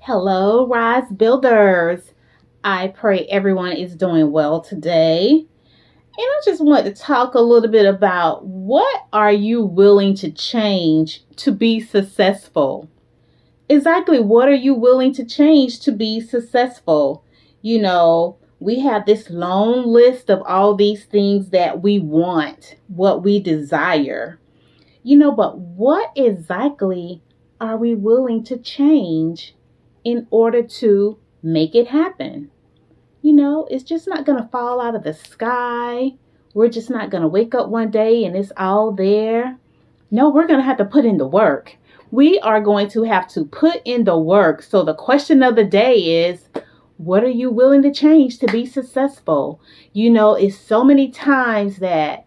Hello, Rise Builders. I pray everyone is doing well today. And I just want to talk a little bit about what are you willing to change to be successful? Exactly, what are you willing to change to be successful? We have this long list of all these things that we want, what we desire. But what exactly are we willing to change in order to make it happen? It's just not going to fall out of the sky. We're just not going to wake up one day and it's all there. No, we're going to have to put in the work. We are going to have to put in the work. So the question of the day is, what are you willing to change to be successful? It's so many times that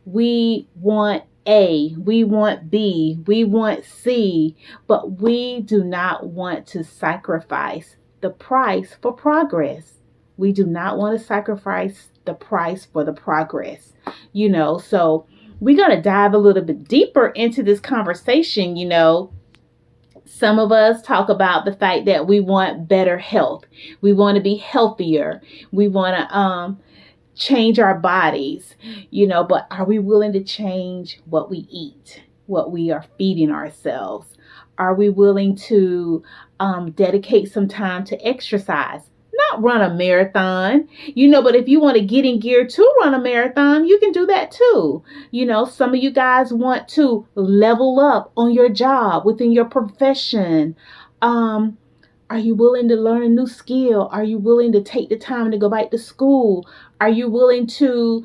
we want A, we want B, we want C, but we do not want to sacrifice the price for progress. We do not want to sacrifice the price for the progress. So we're going to dive a little bit deeper into this conversation. Some of us talk about the fact that we want better health. We want to be healthier. We want to change our bodies, but are we willing to change what we eat, what we are feeding ourselves? Are we willing to dedicate some time to exercise? Not run a marathon, but if you want to get in gear to run a marathon, you can do that too. Some of you guys want to level up on your job, within your profession. Are you willing to learn a new skill? Are you willing to take the time to go back to school? Are you willing to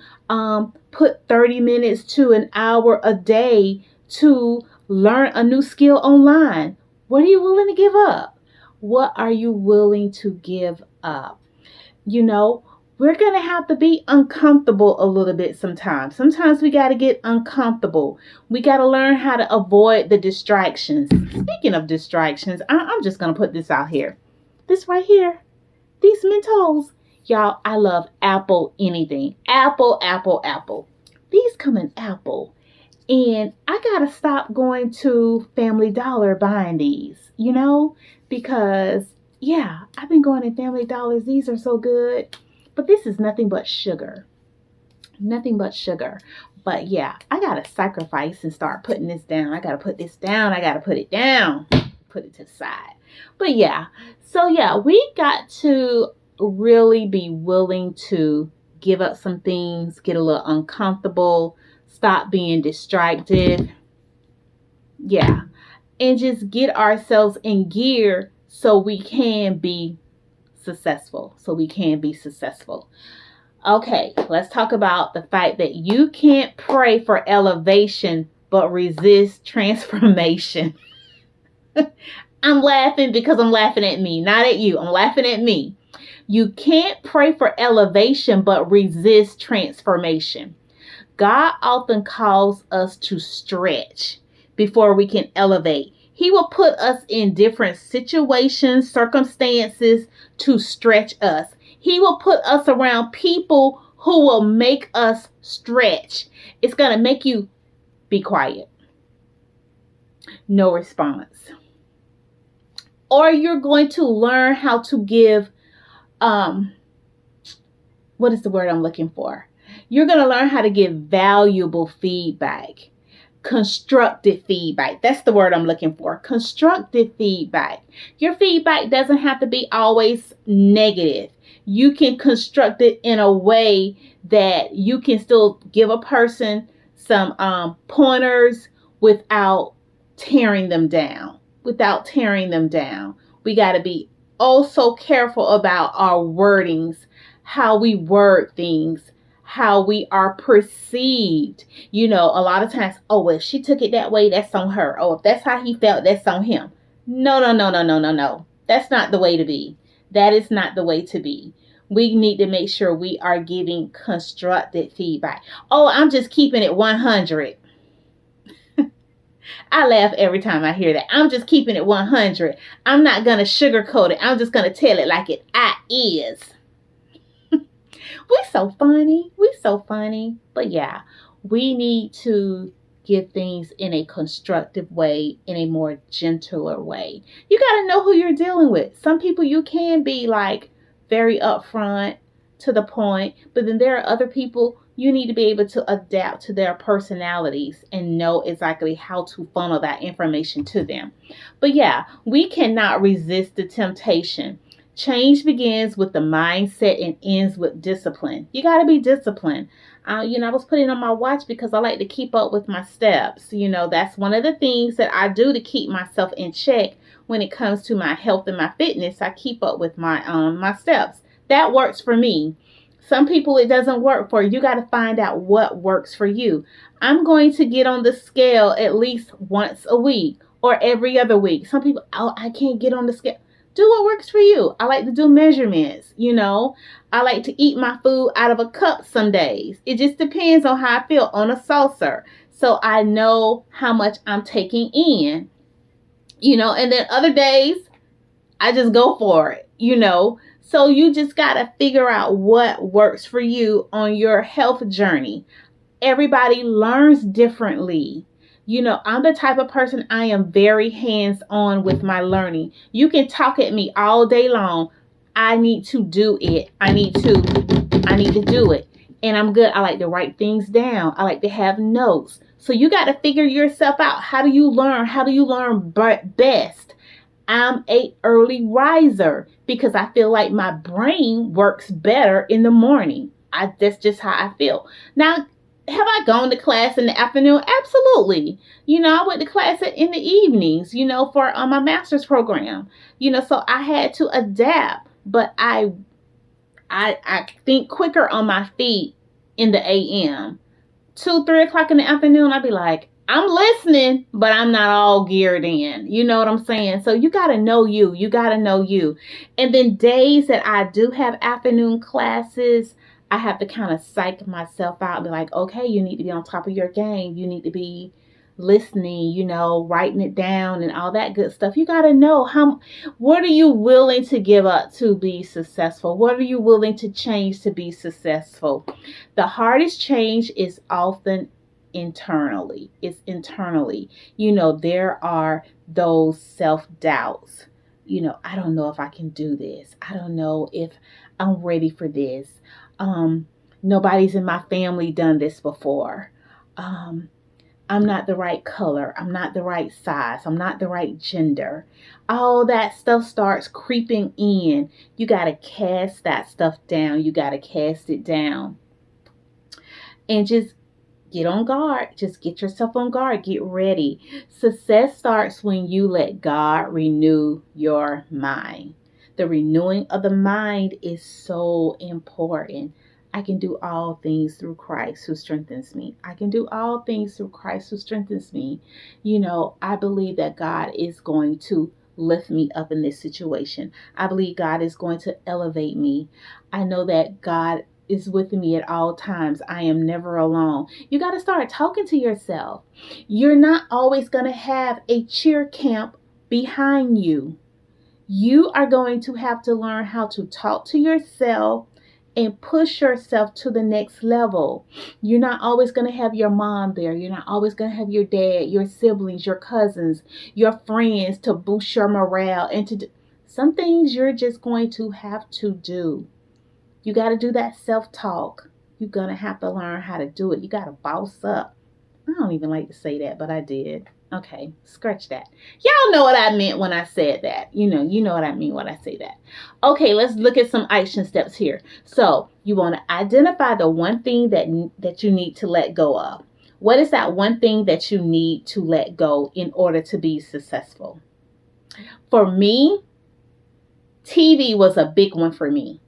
put 30 minutes to an hour a day to learn a new skill online? What are you willing to give up? What are you willing to give up? We're going to have to be uncomfortable a little bit sometimes. Sometimes we got to get uncomfortable. We got to learn how to avoid the distractions. Speaking of distractions, I'm just going to put this out here. This right here, these Mentos. Y'all, I love Apple anything. Apple, Apple, Apple. These come in Apple. And I got to stop going to Family Dollar buying these, because, yeah, I've been going to Family Dollars. These are so good. But this is nothing but sugar. Nothing but sugar. But yeah, I got to sacrifice and start putting this down. I got to put this down. I got to put it down. Put it to the side. But yeah, so yeah, we got to really be willing to give up some things, get a little uncomfortable, stop being distracted. Yeah. And just get ourselves in gear so we can be successful. Okay, let's talk about the fact that you can't pray for elevation but resist transformation. I'm laughing because I'm laughing at me, not at you. I'm laughing at me. You can't pray for elevation but resist transformation. God often calls us to stretch before we can elevate. He will put us in different situations, circumstances to stretch us. He will put us around people who will make us stretch. It's going to make you be quiet. No response. Or you're going to learn how to give, what is the word I'm looking for? You're going to learn how to give valuable feedback. Constructive feedback. That's the word I'm looking for. Constructive feedback. Your feedback doesn't have to be always negative. You can construct it in a way that you can still give a person some pointers without tearing them down. We got to be also careful about our wordings, how we word things, how we are perceived. A lot of times, oh, if she took it that way, that's on her. Oh, if that's how he felt, that's on him. No. That's not the way to be. That is not the way to be. We need to make sure we are giving constructive feedback. Oh, I'm just keeping it 100. I laugh every time I hear that. I'm just keeping it 100. I'm not going to sugarcoat it. I'm just going to tell it like it is. We so funny. But yeah, we need to give things in a constructive way, in a more gentler way. You got to know who you're dealing with. Some people you can be like very upfront, to the point, but then there are other people you need to be able to adapt to their personalities and know exactly how to funnel that information to them. But yeah, we cannot resist the temptation. Change begins with the mindset and ends with discipline. You got to be disciplined. I was putting on my watch because I like to keep up with my steps. That's one of the things that I do to keep myself in check when it comes to my health and my fitness. I keep up with my steps. That works for me. Some people it doesn't work for. You got to find out what works for you. I'm going to get on the scale at least once a week or every other week. Some people, oh, I can't get on the scale. Do what works for you. I like to do measurements, I like to eat my food out of a cup some days. It just depends on how I feel, on a saucer. So I know how much I'm taking in, and then other days I just go for it, So you just got to figure out what works for you on your health journey. Everybody learns differently. I'm the type of person, I am very hands-on with my learning. You can talk at me all day long. I need to do it. I need to do it. And I'm good. I like to write things down. I like to have notes. So you got to figure yourself out. How do you learn? How do you learn best? I'm a early riser because I feel like my brain works better in the morning. That's just how I feel. Now, have I gone to class in the afternoon? Absolutely. I went to class in the evenings, for my master's program. So I had to adapt, but I think quicker on my feet in the AM. 2-3 o'clock in the afternoon, I'd be like, I'm listening, but I'm not all geared in. You know what I'm saying? So you got to know you. You got to know you. And then days that I do have afternoon classes, I have to kind of psych myself out and be like, okay, you need to be on top of your game. You need to be listening, writing it down and all that good stuff. You got to know what are you willing to give up to be successful? What are you willing to change to be successful? The hardest change is often internally. It's internally. There are those self-doubts. I don't know if I can do this. I don't know if I'm ready for this. Nobody's in my family done this before. I'm not the right color. I'm not the right size. I'm not the right gender. All that stuff starts creeping in. You got to cast that stuff down. You got to cast it down. And just get on guard. Just get yourself on guard. Get ready. Success starts when you let God renew your mind. The renewing of the mind is so important. I can do all things through Christ who strengthens me. I can do all things through Christ who strengthens me. I believe that God is going to lift me up in this situation. I believe God is going to elevate me. I know that God is with me at all times. I am never alone. You got to start talking to yourself. You're not always going to have a cheer camp behind you. You are going to have to learn how to talk to yourself and push yourself to the next level. You're not always going to have your mom there. You're not always going to have your dad, your siblings, your cousins, your friends to boost your morale. And to do some things you're just going to have to do. You got to do that self-talk. You're going to have to learn how to do it. You got to boss up. I don't even like to say that, but I did. Okay, scratch that. Y'all know what I meant when I said that. You know what I mean when I say that. Okay, let's look at some action steps here. So you want to identify the one thing that you need to let go of. What is that one thing that you need to let go in order to be successful? For me, TV was a big one for me.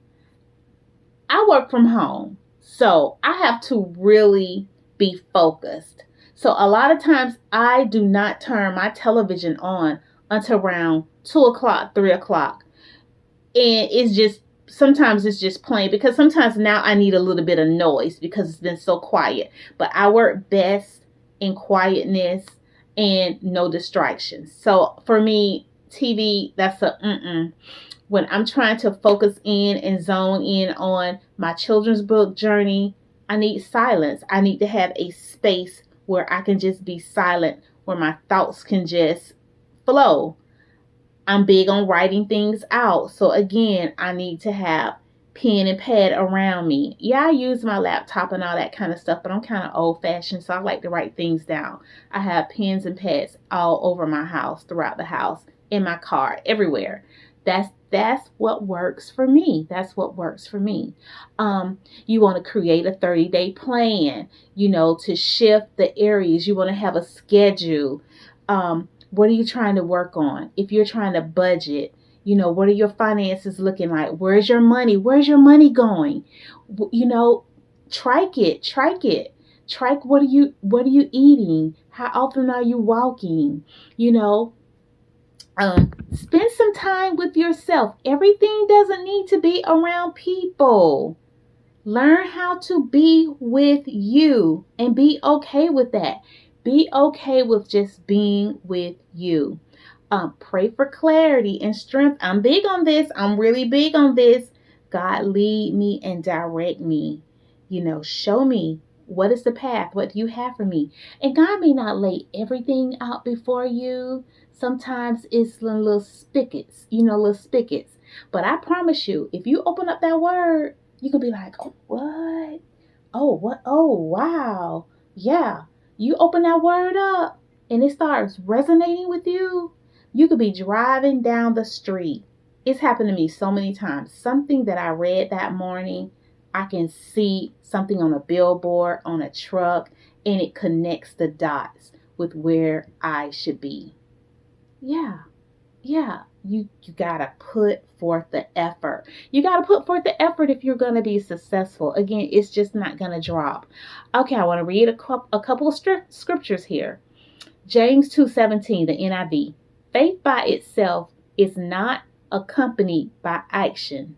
I work from home, so I have to really be focused. So a lot of times I do not turn my television on until around 2 o'clock, 3 o'clock. And sometimes it's just plain, because sometimes now I need a little bit of noise because it's been so quiet. But I work best in quietness and no distractions. So for me, TV, that's when I'm trying to focus in and zone in on my children's book journey, I need silence. I need to have a space where I can just be silent, where my thoughts can just flow. I'm big on writing things out. So again, I need to have pen and pad around me. Yeah, I use my laptop and all that kind of stuff, but I'm kind of old fashioned, so I like to write things down. I have pens and pads all over my house, throughout the house, in my car, everywhere. That's what works for me. That's what works for me. You want to create a 30-day plan, to shift the areas. You want to have a schedule. What are you trying to work on? If you're trying to budget, what are your finances looking like? Where's your money? Where's your money going? Track it. Track what are you eating? How often are you walking? Spend some time with yourself. Everything doesn't need to be around people. Learn how to be with you and be okay with that. Be okay with just being with you. Pray for clarity and strength. I'm big on this. I'm really big on this. God, lead me and direct me. Show me, what is the path? What do you have for me? And God may not lay everything out before you. Sometimes it's little spigots, little spigots. But I promise you, if you open up that word, you can be like, oh, what? Oh, what? Oh, wow. Yeah. You open that word up and it starts resonating with you. You could be driving down the street. It's happened to me so many times. Something that I read that morning, I can see something on a billboard, on a truck, and it connects the dots with where I should be. Yeah. You gotta put forth the effort. You gotta put forth the effort if you're gonna be successful. Again, it's just not gonna drop. Okay, I want to read a couple of scriptures here. James 2:17, the NIV. Faith by itself is not accompanied by action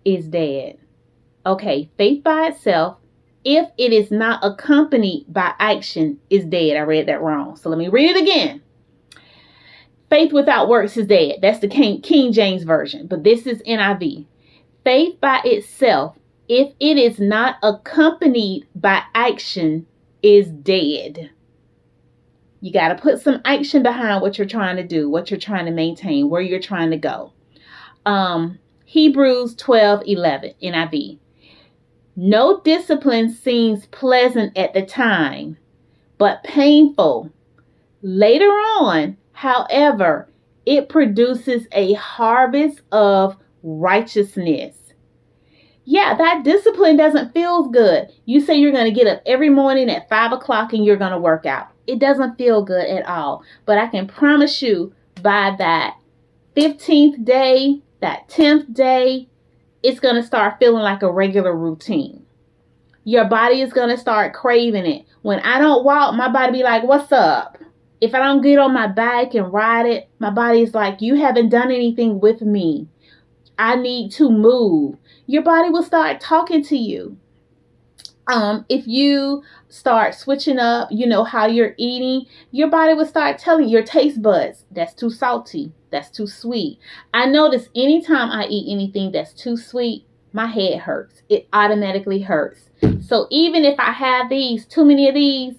is dead. Okay, faith by itself, if it is not accompanied by action, is dead. I read that wrong. So let me read it again. Faith without works is dead. That's the King James Version. But this is NIV. Faith by itself, if it is not accompanied by action, is dead. You got to put some action behind what you're trying to do, what you're trying to maintain, where you're trying to go. Hebrews 12:11, NIV. No discipline seems pleasant at the time, but painful. Later on, however, it produces a harvest of righteousness. Yeah, that discipline doesn't feel good. You say you're going to get up every morning at 5 o'clock and you're going to work out. It doesn't feel good at all. But I can promise you, by that 15th day, that 10th day, it's going to start feeling like a regular routine. Your body is going to start craving it. When I don't walk, my body be like, what's up? If I don't get on my bike and ride it, my body's like, you haven't done anything with me. I need to move. Your body will start talking to you. If you start switching up, how you're eating, your body will start telling your taste buds, that's too salty, that's too sweet. I notice anytime I eat anything that's too sweet, my head hurts. It automatically hurts. So even if I have too many of these,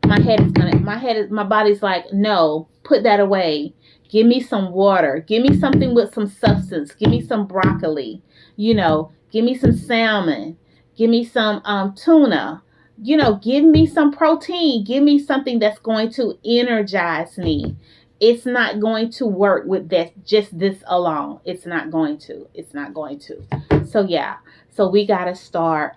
my body's like, no, put that away. Give me some water. Give me something with some substance. Give me some broccoli. Give me some salmon. Give me some tuna. Give me some protein. Give me something that's going to energize me. It's not going to work with just this alone. It's not going to. So yeah. So we got to start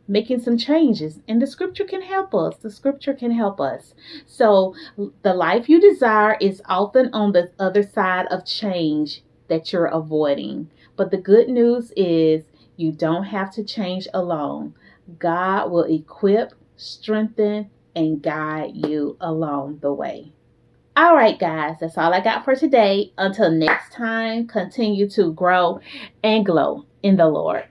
making some changes, and the scripture can help us. So the life you desire is often on the other side of change that you're avoiding. But the good news is you don't have to change alone. God will equip, strengthen, and guide you along the way. All right, guys, that's all I got for today. Until next time, continue to grow and glow in the Lord.